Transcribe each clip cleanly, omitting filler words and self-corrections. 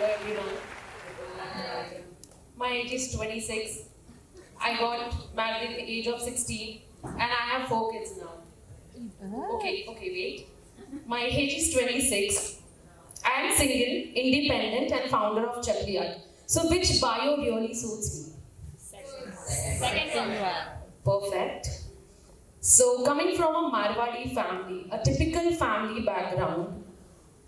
everyone. My age is 26. I got married at the age of 16 and I have 4 kids now. Okay, wait. My age is 26. I am single, independent and founder of Chakri Art. So which bio really suits me? Second one. Perfect. So coming from a Marwadi family, a typical family background,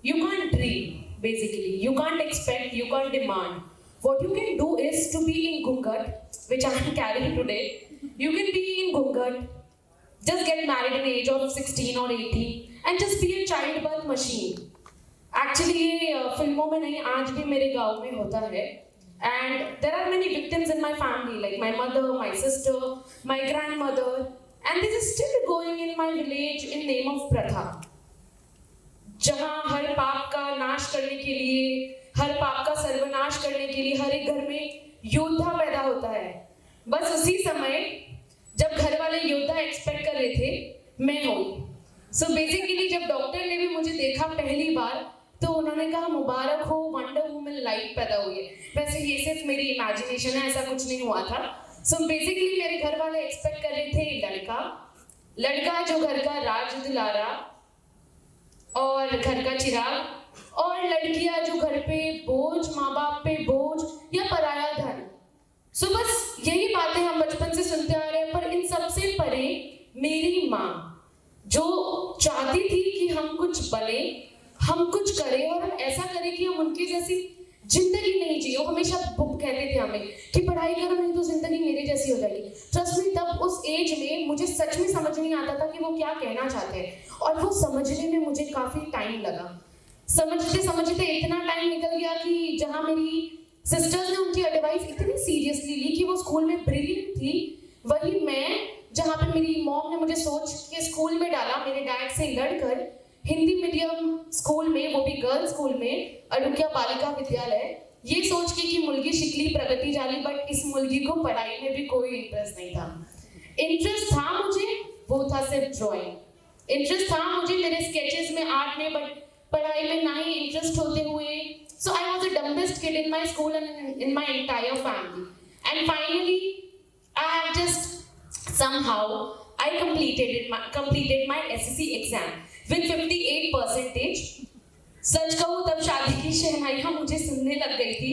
you can't dream, basically. You can't expect, you can't demand. What you can do is to be in Gungat, which I am carrying today. You can be in Gungat, just get married at the age of 16 or 18 and just be a childbirth machine. Actually, ये फिल्मों में नहीं, आज भी मेरे गांव में होता है. And there are many victims in my family, like my mother, my sister, my grandmother, and this is still going in my village in name of Pratha. जहाँ हर पाप का नाश करने के लिए, हर पाप का सर्वनाश करने के लिए हर एक घर में योद्धा पैदा होता है. बस उसी समय जब घर वाले योद्धा एक्सपेक्ट कर रहे थे, मैं हुई. So basically जब डॉक्टर ने भी मुझे देखा पहली बार, तो उन्होंने कहा मुबारक हो, वंडर वुमन लाइट पैदा हुई है. वैसे ये सिर्फ मेरी इमेजिनेशन है, ऐसा कुछ नहीं हुआ था. So basically मेरे घर वाले एक्सपेक्ट कर रहे थे लड़का जो घर का राज दुलारा और घर का चिराग, और लड़कियां जो घर पे बोझ, माँ बाप पे बोझ या पराया धन. सो बस यही बातें हम बचपन से सुनते आ रहे हैं. पर इन सबसे परे मेरी माँ जो चाहती थी कि हम कुछ बने, हम कुछ करें और हम ऐसा करें कि हम उनकी जैसी जिंदगी नहीं जिए. वो हमेशा कहते थे हमें कि पढ़ाई करो नहीं तो जिंदगी मेरे जैसी हो जाएगी. ट्रस्ट मी, तब उस एज में मुझे सच में समझ नहीं आता था कि वो क्या कहना चाहते हैं, और वो समझने में मुझे काफी टाइम लगा. समझते समझते इतना टाइम निकल गया कि जहाँ मेरी सिस्टर्स ने उनकी एडवाइस इतनी सीरियसली ली कि वो स्कूल में ब्रिलियंट थी, वही मैं जहाँ पे मेरी मॉम ने मुझे सोच के स्कूल में डाला, मेरे डैड से लड़कर हिंदी मीडियम स्कूल में, वो भी गर्ल्स स्कूल में, अडुकिया बालिका विद्यालय, ये सोच के कि मुलगी शिकली प्रगति जाली. बट इस मुलगी को पढ़ाई में भी कोई इंटरेस्ट नहीं था. इंटरेस्ट था मुझे, वो था सिर्फ ड्राइंग. इंटरेस्ट था मुझे मेरे स्केचेस में, आर्ट में, बट पढ़ाई में ना ही इंटरेस्ट होते हुए. So I was the dumbest kid in my school and in my entire family. And finally I have just somehow I completed my SSC exam with 58%. सच कहूँ तब शादी की शहनाइयाँ मुझे सुनने लग गई थी,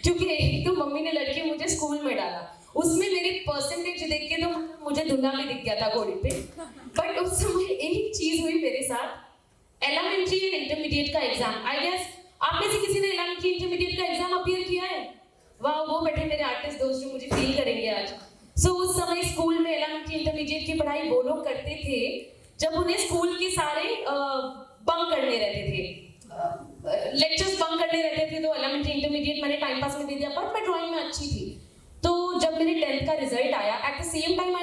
क्योंकि एक तो मम्मी ने लड़के मुझे स्कूल में डाला, उसमें मेरे परसेंटेज देख के तो मुझे दुल्हा भी दिख गया था घोड़ी पे. बट उस समय एक चीज हुई मेरे साथ, एलिमेंट्री एंड इंटरमीडिएट का एग्जाम. आई गेस आप में से किसी ने एलिमेंट्री इंटरमीडिएट का एग्जाम अपीयर किया है? वाह, वो बैठे मेरे आर्टिस्ट दोस्त जो मुझे फील करेंगे आज. सो उस समय स्कूल में एलिमेंट्री इंटरमीडिएट की पढ़ाई वो लोग करते थे जब उन्हें स्कूल के सारे बंक करने रहते थे, लेक्चर्स बंक करने रहते थे. तो एलिमेंट्री इंटरमीडिएट मैंने टाइम पास में दे दिया, बट मैं ड्राइंग में अच्छी थी. तो जब मेरे 10th का रिजल्ट आया, at the same time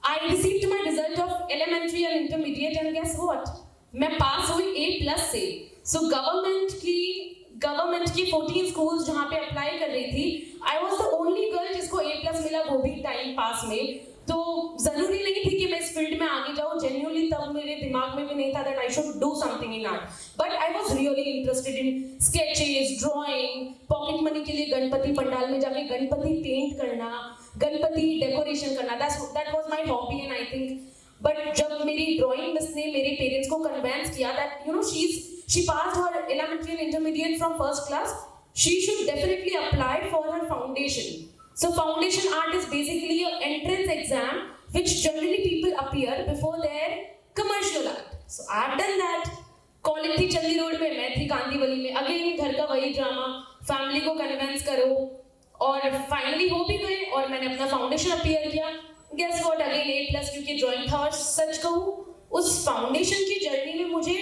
I received my result of elementary and intermediate, and guess what, मैं पास हुई A+ से. सो गवर्नमेंट की 14 स्कूल्स जहाँ पे अप्लाई कर रही थी, I was the only girl जिसको A+ मिला, वो भी टाइम पास में. तो जरूरी नहीं थी कि मैं इस फील्ड में आगे जाऊँ. जेन्युइनली तब मेरे दिमाग में भी नहीं था that I should do something in art, but I was really interested in sketches, drawing, pocket money के लिए गणपति पंडाल में जाके गणपति पेंट करना, गणपति डेकोरेशन करना, that was my hobby. And I think, but जब मेरी ड्राइंग मिस ने मेरे पेरेंट्स को कन्विंस किया that you know she passed her elementary and intermediate from first class, she should definitely apply for her foundation. So foundation art is basically an entrance exam which generally people appear before their commercial art. So I have done that. College थी चंदी road में, मैं थी कांदीवली में. Again घर का वही drama, family को convince करो, और फाइनली हो भी गए और मैंने अपना फाउंडेशन अपीयर किया. गेस व्हाट, अगेन A+, क्योंकि ड्राइंग था. और सच कहूँ उस फाउंडेशन की जर्नी में मुझे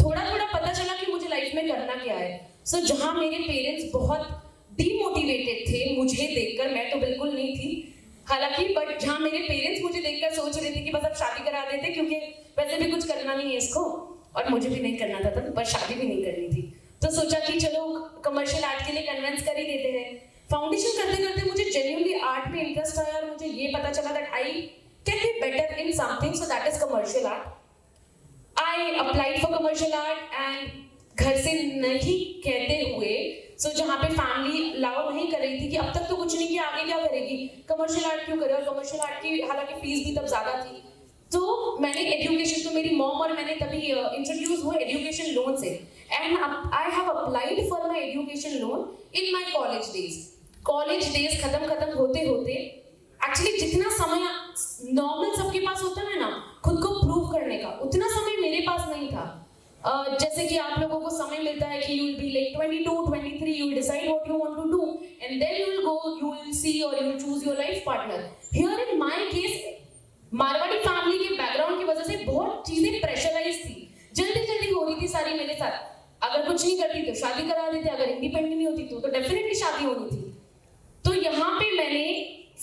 थोड़ा पता चला कि मुझे लाइफ में करना क्या है. सो जहाँ मेरे पेरेंट्स बहुत डीमोटिवेटेड थे मुझे देखकर, मैं तो बिल्कुल नहीं थी हालांकि, बट जहाँ मेरे पेरेंट्स मुझे देखकर सोच रहे थे कि बस अब शादी करा देते, क्योंकि वैसे भी कुछ करना नहीं है इसको, और मुझे भी नहीं करना था तब, पर शादी भी नहीं करनी थी. तो सोचा कि चलो कमर्शियल आर्ट के लिए कन्विंस कर ही देते हैं. फाउंडेशन करते करते मुझे जेन्युइनली आर्ट में इंटरेस्ट आया, और मुझे ये पता चला that I can be better in something, so that is commercial art. I applied for commercial art and घर से नहीं कहते हुए, सो जहाँ पे फैमिली अलाउ नहीं कर रही थी कि अब तक तो कुछ नहीं किया, आगे क्या करेगी, कमर्शियल आर्ट क्यों करे, और कमर्शियल आर्ट की हालांकि फीस भी तब ज़्यादा थी। तो मैंने एजुकेशन, तो मेरी मॉम और मैंने तभी इंट्रोड्यूस हुए एजुकेशन लोन से, and I have applied for my education loan in my college days. College days खत्म होते होते एक्चुअली जितना समय नॉर्मल सबके पास होता है ना खुद को प्रूव करने का, उतना समय मेरे पास नहीं था। जैसे कि आप लोगों को समय मिलता है कि you will be like 22, 23, you will decide what you want to do and then you will go, you will see or you will choose your life partner. Here in my case, Marwari family के background की वजह से बहुत चीजें pressurise थी, जल्दी हो रही थी सारी मेरे साथ। अगर कुछ नहीं करती तो शादी करा देते, अगर इंडिपेंडेंट नहीं होती तो डेफिनेटली शादी होनी थी। तो यहाँ पे मैंने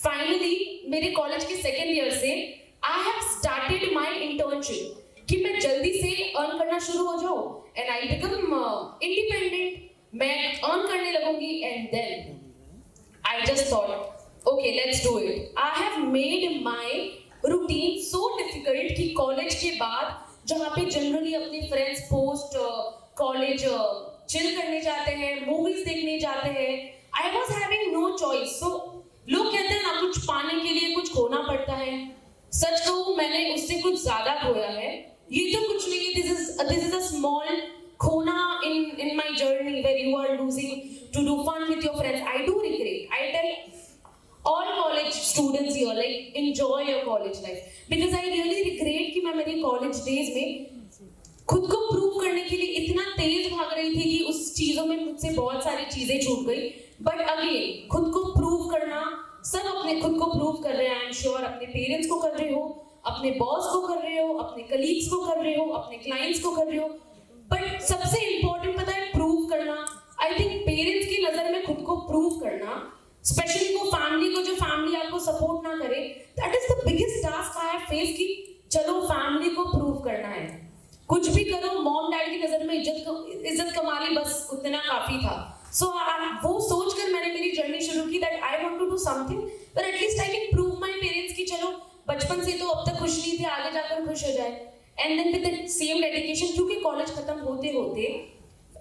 फाइनली मेरे कॉलेज के सेकेंड ईयर से I have started my internship कि मैं जल्दी से अर्न करना शुरू हो जाऊं एंड आई बिकम इंडिपेंडेंट, मैं अर्न करने लगूंगी। And then I just thought okay let's do it. I have made my routine so difficult कि कॉलेज के बाद जहाँ पे जनरली अपने फ्रेंड्स पोस्ट कॉलेज चिल करने जाते हैं, मूवीज देखने जाते हैं, I was having no choice. So लोग कहते हैं ना कुछ पाने के लिए कुछ खोना पड़ता है, सच कहूं मैंने उससे कुछ ज्यादा खोया है। ये तो कुछ नहीं, दिस इज अ स्मॉल खोना in my journey where you are losing to do fun with your friends. I do regret. I tell all college students here like enjoy your college life because I really regret कि मैं मेरे college days में खुद को prove करने के लिए इतना तेज भाग रही थी कि उस चीजों में मुझसे बहुत सारी चीजें छूट गई। बट अगेन खुद को प्रूव करना, सब अपने खुद को प्रूव कर रहे हैं। आई एम श्योर अपने पेरेंट्स को कर रहे हो, अपने बॉस को कर रहे हो, अपने कलीग्स को कर रहे हो, अपने क्लाइंट्स को कर रहे हो। बट सबसे इंपॉर्टेंट पता है प्रूव करना। आई थिंक पेरेंट्स की नजर में खुद को प्रूव करना, स्पेशली वो फैमिली को, जो फैमिली आपको सपोर्ट ना करे, that is the biggest task I have face कि चलो फैमिली को प्रूव करना है। कुछ भी करो, मॉम डैड की नजर में इज्जत कमा ली, बस उतना काफी था। सो वो सोचकर मैंने मेरी जर्नी शुरू की that I want to do something but at least I can prove my parents कि चलो बचपन से तो अब तक खुश नहीं थे, आगे जाकर खुश हो जाए। And then with the same dedication, क्योंकि कॉलेज खत्म होते होते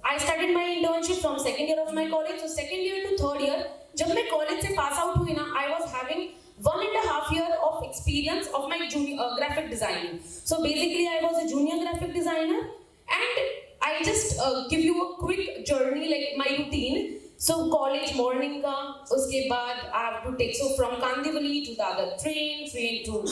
I started my internship from second year of my college. So second year to third year जब मैं कॉलेज से पास आउट हुई ना, I was having 1.5 year of experience of my junior graphic designing. So basically I was a junior graphic designer and I just give you a quick journey like my routine. So college morning का, उसके बाद I have to take, so from Kandivali to the other train to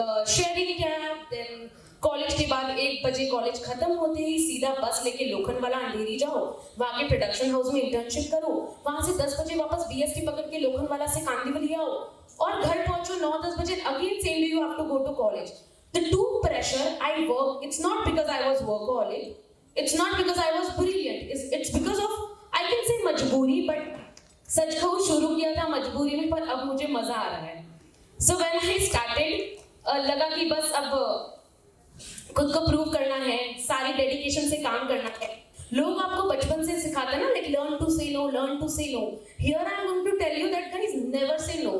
the sharing cab, then college के बाद 1 बजे college खत्म होते ही सीधा बस लेके लोखंडवाला अंधेरी जाओ, वहाँ के प्रोडक्शन हाउस में इंटर्नशिप करो, वहाँ से 10 बजे वापस BST पकड़ के लोखंडवाला से कांदिवली आओ और घर पहुंचो 9-10 बजे, again same day you have to go to college. The two pressure I work, it's not because I was workaholic, it's not because I was brilliant, it's because of I can say मजबूरी, but सच कहूँ शुरू किया था मजबूरी में, पर अब मुझे मजा आ रहा है। So when I started, लगा कि बस अब खुद को प्रूव करना है, सारी डेडिकेशन से काम करना है। लोग आपको बचपन से सिखाते हैं ना like learn to say no, learn to say no. Here I am going to tell you that guys never say no.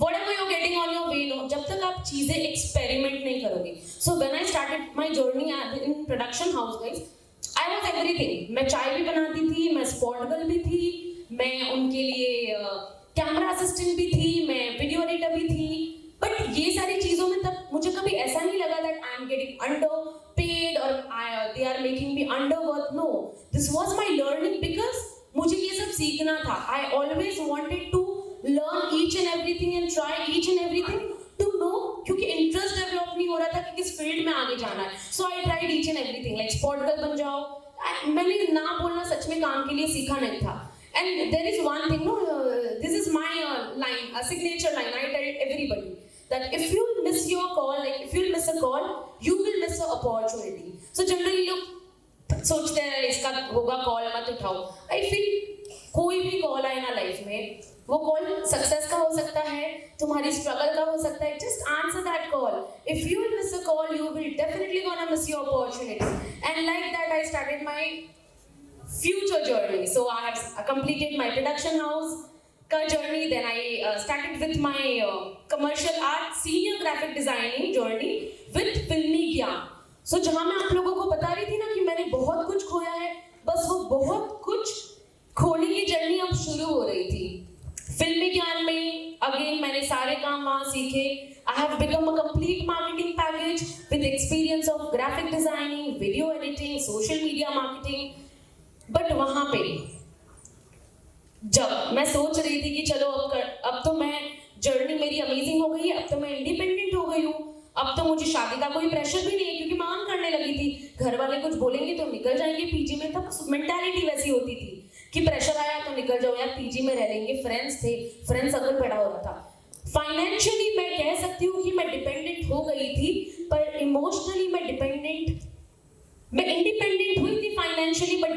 Whatever you're getting on your way, no, जब तक आप चीजें एक्सपेरिमेंट नहीं करोगे। So when I started my journey in production house guys, I was everything. मैं चाय भी बनाती थी, मैं स्पॉट गर्ल भी थी, मैं उनके लिए कैमरा असिस्टेंट भी थी, मैं वीडियो एडिटर भी थी। बट ये सारी चीजों में तब मुझे कभी ऐसा नहीं लगा that I am getting underpaid or they are making me underworth. No, this was my learning because मुझे ये सब सीखना था। I always wanted to learn each and everything and try each and everything to know, क्योंकि interest develop नहीं हो रहा था कि किस फील्ड में आगे जाना है। So I tried each and everything like spot girl बन जाओ, मैंने ना बोलना सच में काम के लिए सीखा नहीं था। And there is one thing, no, this is my line, a signature line I tell everybody that if you miss your call, like if you miss a call, you will miss an opportunity. So generally लोग सोचते हैं इसका होगा call मत उठाओ। I feel कोई भी call आए ना लाइफ में, वो कॉल सक्सेस का हो सकता है, तुम्हारी स्ट्रगल का हो सकता है, just answer that call. If you will miss a call, you will definitely gonna miss your opportunity. And like that I started my future journey. So I have completed my production house का journey, then I started with my commercial art senior graphic designing journey with Filmy Gyan. सो जहां मैं आप लोगों को बता रही थी ना कि मैंने बहुत कुछ खोया है, बस वो बहुत कुछ खोने की जर्नी अब शुरू हो रही थी। फिल्म विज्ञान में अगेन मैंने सारे काम वहां सीखे। I have become a complete marketing package with experience of graphic designing, video editing, social media marketing. But वहां पे जब मैं सोच रही थी कि चलो अब तो मैं जर्नी मेरी अमेजिंग हो गई है, अब तो मैं इंडिपेंडेंट हो गई हूँ, अब तो मुझे शादी का कोई प्रेशर भी नहीं है क्योंकि मैं अर्न करने लगी थी। घर वाले कुछ बोलेंगे तो निकल जाएंगे पीजी में, तब मेंटालिटी वैसी होती थी कि प्रेशर आया तो निकल जाओ यार, पीजी में रह लेंगे, फ्रेंड्स थे, फ्रेंड्स सर्कल बड़ा हो रहा था। फाइनेंशियली मैं कह सकती हूँ कि मैं डिपेंडेंट हो गई थी, पर इमोशनली मैं इंडिपेंडेंट हुई थी फाइनेंशियली, बट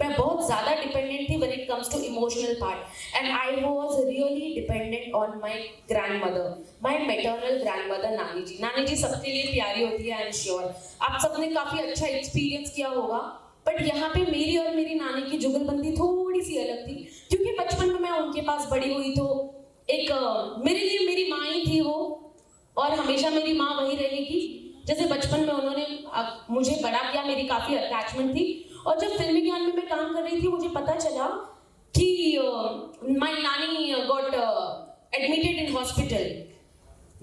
मैं बहुत ज्यादा डिपेंडेंट थी when it comes to emotional part. And I was really dependent on my grandmother, my maternal grandmother नानी जी। नानी जी सबके लिए प्यारी होती है, आई एम श्योर आप सबने काफी अच्छा एक्सपीरियंस किया होगा। बट यहाँ पे मेरी और मेरी नानी की जुगलबंदी थोड़ी सी अलग थी, क्योंकि बचपन में मैं उनके पास बड़ी हुई, तो एक मेरे लिए मेरी माँ ही थी वो, और हमेशा मेरी माँ वही रहेगी। जैसे बचपन में उन्होंने मुझे बड़ा किया, मेरी काफी अटैचमेंट थी। और जब फिल्म विज्ञान में मैं काम कर रही थी, मुझे पता चला कि my nani got admitted in hospital.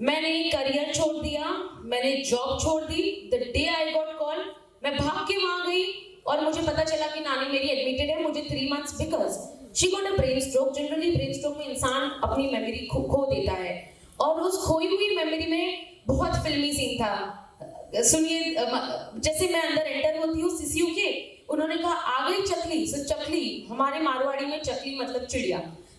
मैंने करियर छोड़ दिया, मैंने जॉब छोड़ दी। The day I got call, मैं भाग के वहां गई और मुझे पता चला कि नानी मेरी एडमिटेड है। मुझे 3 months because she got a brain stroke. Generally brain stroke में इंसान अपनी मेमोरी खो देता है, और उस खोई हुई मेमोरी में बहुत फिल्मी सीन था। सुनिए, जैसे मैं अंदर एंटर होती हूँ सीसीयू के, उन्होंने कहा आ गई चकली। सो चकली, हमारे मारवाड़ी में चकली मतलब चिड़िया,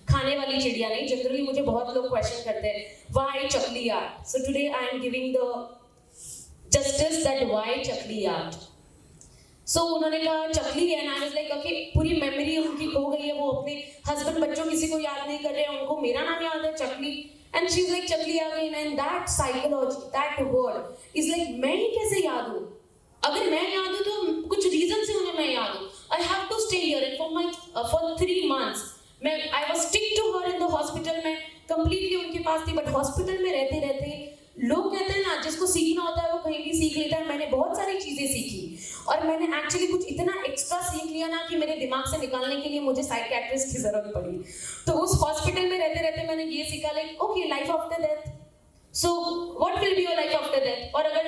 खाने वाली चिड़िया नहीं। जनरली मुझे बहुत लोग क्वेश्चन करते हैं why Chakli art. So today I am giving the justice that why Chakli art. So उन्होंने कहा चकली है, and I was like okay, पूरी मेमोरी उनकी खो गई है, वो अपने हस्बैंड बच्चों किसी को याद नहीं कर रहे हैं, उनको मेरा नाम याद है चकली। एंड शी इज लाइक चकली आ गई, and that psychology, that word is like मैं ही कैसे याद हूँ? अगर मैं याद हूँ तो कुछ रीजन से उन्हें मैं याद हूँ। I have to stay here, and for 3 months मैं I was stick to her in the hospital. में कंप्लीटली उनके पास थी, बट हॉस्पिटल में रहते रहते लोग कहते हैं ना, जिसको सीखना होता है वो कहीं भी सीख लेता है। मैंने बहुत सारी चीजें सीखी, और मैंने एक्चुअली कुछ इतना एक्स्ट्रा सीख लिया ना कि मेरे दिमाग से निकालने के लिए मुझे साइकियाट्रिस्ट की जरूरत पड़ी। तो उस हॉस्पिटल में रहते रहते मैंने ये सीखा, like okay, life after death, so what will be your life after death. और अगर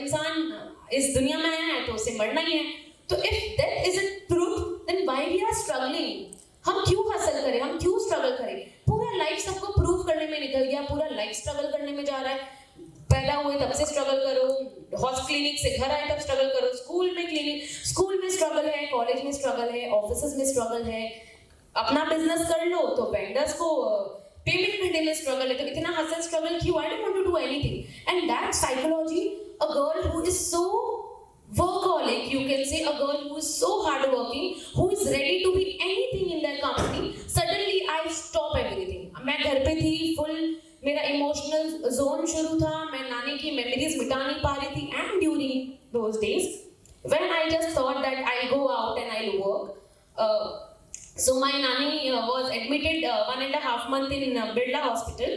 इंसान इस दुनिया में आया है तो उसे मरना ही है। तो if death is a truth, then why we are struggling? हम क्यों हसल करें, हम क्यों स्ट्रगल करें? पूरा लाइफ सबको प्रूव करने में निकल गया, पूरा लाइफ स्ट्रगल करने में जा रहा है। पैदा हुए तब से स्ट्रगल करो, हॉस्पिटल क्लिनिक से घर आए तब स्ट्रगल करो, स्कूल में स्ट्रगल है, कॉलेज में स्ट्रगल है, ऑफिसेज में स्ट्रगल है, अपना बिजनेस कर लो तो वेंडर्स को पेमेंट करने में स्ट्रगल है। तो इतना हसल स्ट्रगल क्यों? I don't want to do anything. And that psychology, a girl who is so workaholic, you can say, a girl who is so hardworking, who is ready to be anything in their company, suddenly I stop everything. मैं घर पे थी, full मेरा emotional zone शुरू था, मैं नानी की मेमोरीज मिटा नहीं पा रही थी। And during those days when I just thought that I'll go out and I'll work, so my nani was admitted 1.5 month in Birla Hospital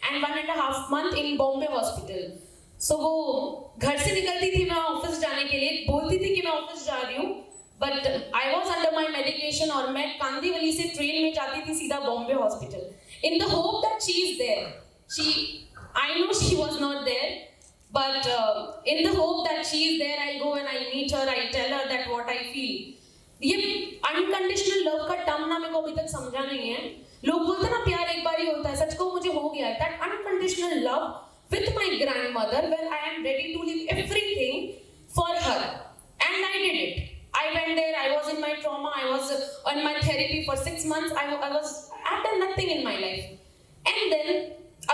and 1.5 month in Bombay Hospital. So वो घर से निकलती थी मैं ऑफिस जाने के लिए, बोलती थी कि मैं ऑफिस जा रही हूँ, but I was under my medication, और मैं कांदीवली से ट्रेन में जाती थी सीधा Bombay hospital in the hope that she is there. I know she was not there, but in the hope that she is there, I'll go and I'll meet her, I'll tell her that what I feel। ये unconditional love का term ना मेरे को अभी तक समझा नहीं है। लोग बोलते हैं ना प्यार एक बार ही होता है, सच को मुझे हो गया है। That unconditional love with my grandmother, where I am ready to leave everything for her, and I did it. I went there, I was in my trauma, I was on my therapy for 6 months, I've done nothing in my life, and then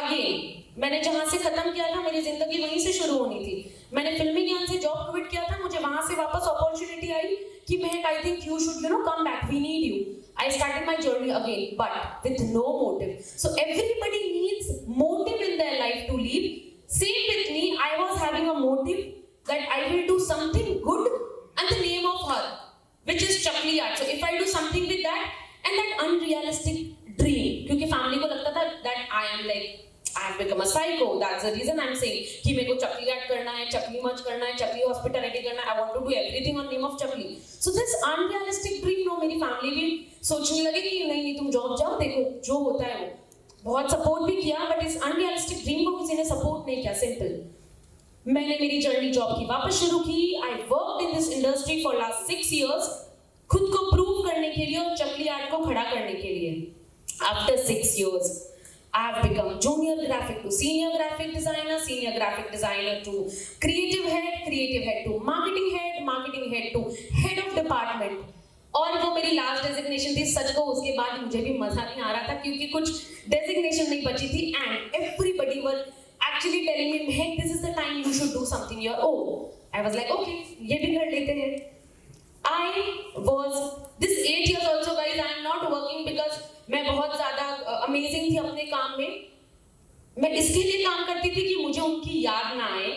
again मैंने जहाँ से खत्म किया था, मेरी जिंदगी वहीं से शुरू होनी थी। मैंने फिल्मी ज्ञान से जॉब क्विट किया था, मुझे वहां से वापस अपॉर्चुनिटी आई कि Mahak, I think you should come back, we need you. I started my journey again, but with no motive. So everybody needs motive in their life to live. Same with me, I was having a motive that I will do something good and the name of her, which is Chakli art. So if I do something with that and that unrealistic dream, क्योंकि family को लगता था that I am like, I have become a psycho, go. That's the reason I'm saying कि मेरे को चकली art करना है, चकली much करना है, चकली हॉस्पिटैलिटी करना है. I want to do everything on name of chakli. So this unrealistic dream, no, मेरी फैमिली भी सोचने लगे कि नहीं तुम जॉब जाओ, देखो जो होता है वो. बहुत सपोर्ट भी किया, बट इस अनरियलिस्टिक ड्रीम को किसी ने सपोर्ट नहीं किया. सिंपल. मैंने मेरी जर्नी जॉब की वापस शुरू की. I worked in this industry for last 6 years, खुद को प्रूव करने के लिए और चकली आर्ट को खड़ा करने के लिए. After 6 years, I have become junior graphic to senior graphic designer to creative head to marketing head to head of department. और वो मेरी लास्ट डेजिग्नेशन थी. सच को उसके बाद मुझे भी मजा नहीं आ रहा था क्योंकि कुछ डेजिग्नेशन नहीं बची थी. And everybody were actually telling me, "Hey, this is the time you should do something your own." I was like, okay, ये भी कर लेते हैं. I was this 8 years also, guys. I am not working because मैं बहुत ज़्यादा amazing थी अपने काम में. मैं इसके लिए काम करती थी कि मुझे उनकी याद ना आए.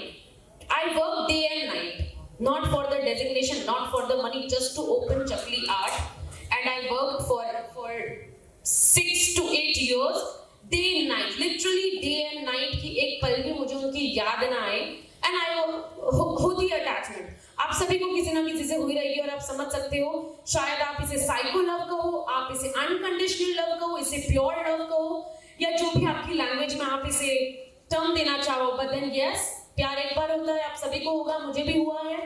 I work day and night, not for the designation, not for the money, just to open Chakli Art. And I worked for 6 to 8 years, day and night, literally day and night की एक पल भी मुझे उनकी याद ना आए. And I होती attachment. आप सभी को किसी ना किसी से हुई रहेगी और आप समझ सकते हो. शायद आप इसे साइको लव कहो, आप इसे अनकंडीशनल लव कहो, इसे प्योर लव कहो, या जो भी आपकी लैंग्वेज में आप इसे टर्म देना चाहो. बट देन यस, प्यार एक बार होता है, आप सभी को होगा, मुझे भी हुआ है.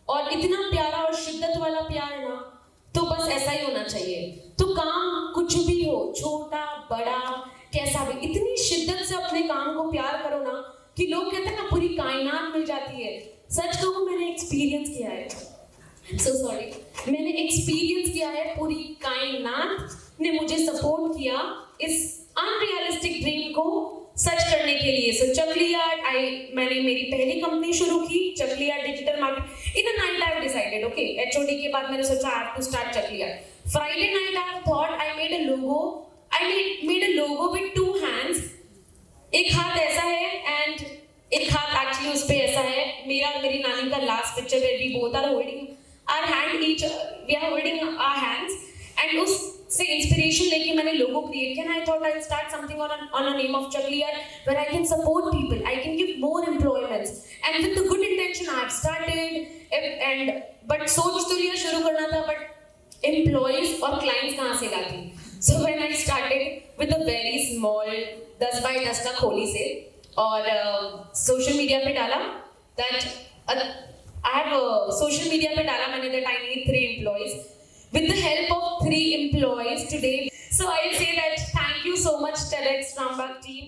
और इतना प्यारा और शिद्दत वाला प्यार ना, तो बस ऐसा ही होना चाहिए. तो काम कुछ भी हो, छोटा बड़ा कैसा भी, इतनी शिद्दत से अपने काम को प्यार करो ना कि लोग कहते हैं ना पूरी कायनात मिल जाती है. सच कहूँ, मैंने एक्सपीरियंस किया है. So sorry. मैंने एक्सपीरियंस किया है. पूरी कायनात ने मुझे सपोर्ट किया इस अनरियलिस्टिक ड्रीम को सच करने के लिए. सो चकली आर्ट, मैंने मेरी पहली कंपनी शुरू की, Chakli art digital market. In a night I have decided, okay, HOD के बाद मैंने सोचा I have to start Chakli art. Friday night I have thought, I made a logo with 2 hands. एक हाथ ऐसा है एंड एक हाथ एक्चुअली उस पे ऐसा है. मेरा और मेरी नानी का last picture where we both are holding our hand, each we are holding our hands. And उससे इंस्पिरेशन लेके मैंने लोगो क्रिएट किया. I thought I start something on a name of Chakli art where I can support people, I can give more employments. And with the good intention I have started. And but सोच तो लिया शुरू करना था, but employees और clients कहाँ से लाती. So when I started with a very small 10 by 10 का खोली से, और सोशल मीडिया पे डाला दैट सोशल मीडिया पे डाला मैंने that I need 3 employees. With the help of 3 employees today, so I say that thank you so much TEDx Rambagh team.